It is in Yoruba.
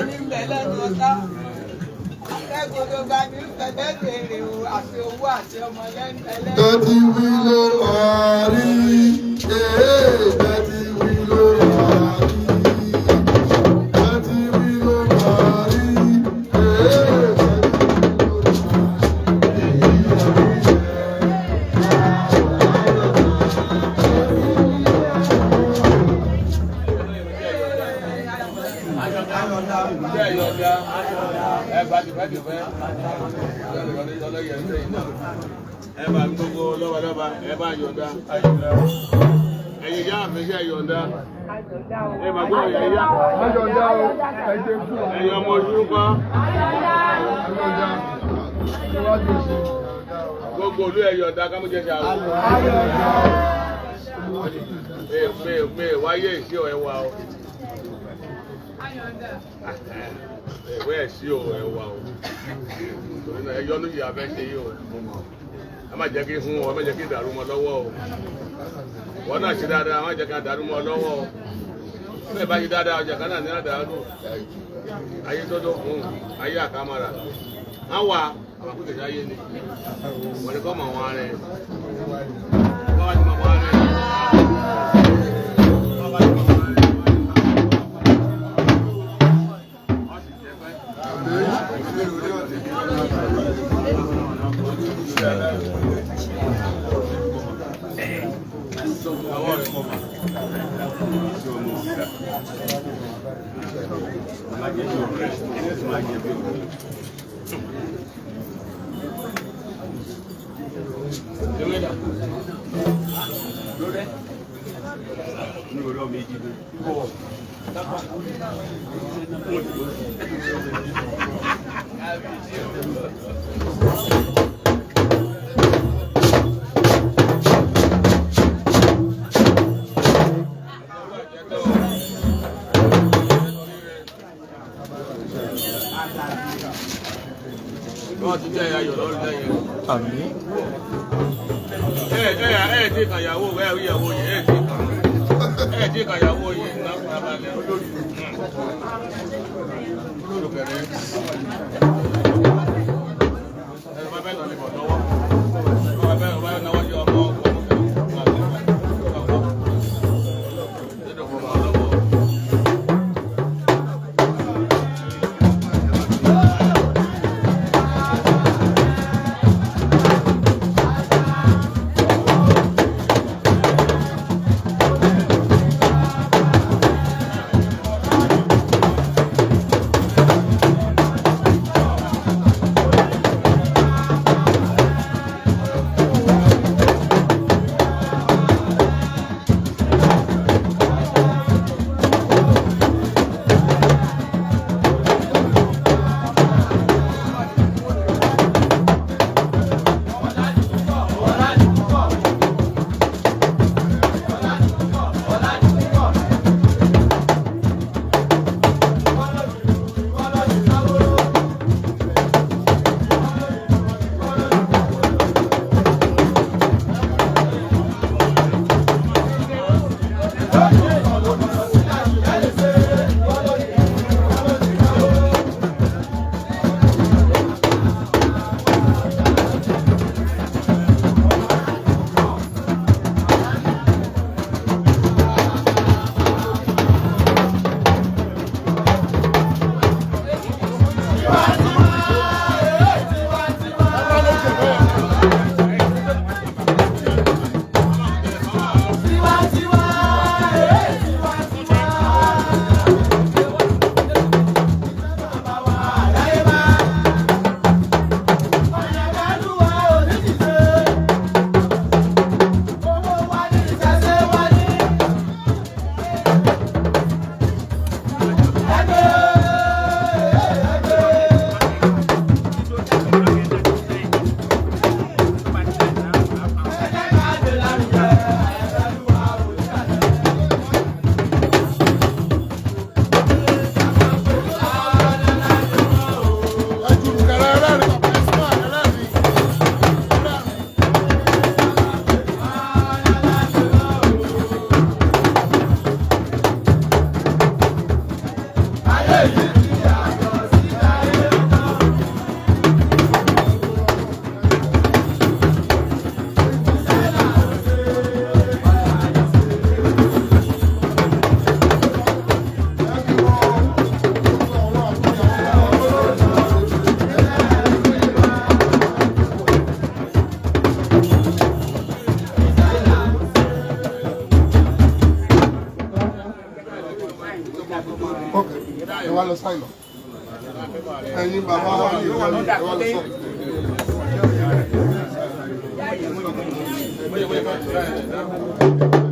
ní ìbẹ̀lẹ̀ lọ́tà. Akẹ́kọ̀ọ́ bá ní ìbẹ̀lẹ̀ èrè o àti owó àti ọmọ lẹ́nu ẹlẹ́nu. Dẹ́tí wí ló máa rí. Dẹ́tí wí ló máa rí. Dẹ́tí wí ló máa rí. Ẹ bá gbogbo lọ́balọ́ba ẹ bá yọ̀ǹda ẹ̀yin ìyá àfẹ́sẹ̀ yọ̀ǹda ẹ bá gbọ́ ẹ̀yin ìyá ẹ̀yin ọmọ ojú kan gbogbo olú ẹ yọ̀ǹda kámújẹsẹ àwọn pé wáyé ìṣe ọ̀ ẹwà o ìwé ẹ̀sí o ẹwà o ẹyọ́nú yìí abẹ́ ṣe yìí o ẹ má jẹ́ kí hún ọ ẹ má jẹ́ kí dàrú mọ́ lọ́wọ́ o wọ́n náà ṣe dáadáa má jẹ́ ká dàrú mọ́ lọ́wọ́ o bẹ́ẹ̀ bá ṣe dáadáa ọjà kan náà ní àdàrú ayé tọ́jọ́ fún ayé àkàmàrà á wà àwọn akókèjì ayé ni wọ́n ní kọ́ mọ̀ wọn rẹ̀ wọ́n wá ní mọ̀ wọn rẹ̀. Àmín. Ti kàyàwó ẹ rí ìyàwó yìí ti kàyàwó yìí ná abalẹ̀ olórí olùkẹrẹ ẹ bá bẹ́ẹ̀ lọ ní bọ̀ lọ́wọ́ bá bẹ́ẹ̀ náwó yọ ọmọ ẹ wá lọ sáyìn lọ. Ẹ̀yin bàbá wa ní ìwà ní ẹ wá lọ sọ. Thank you.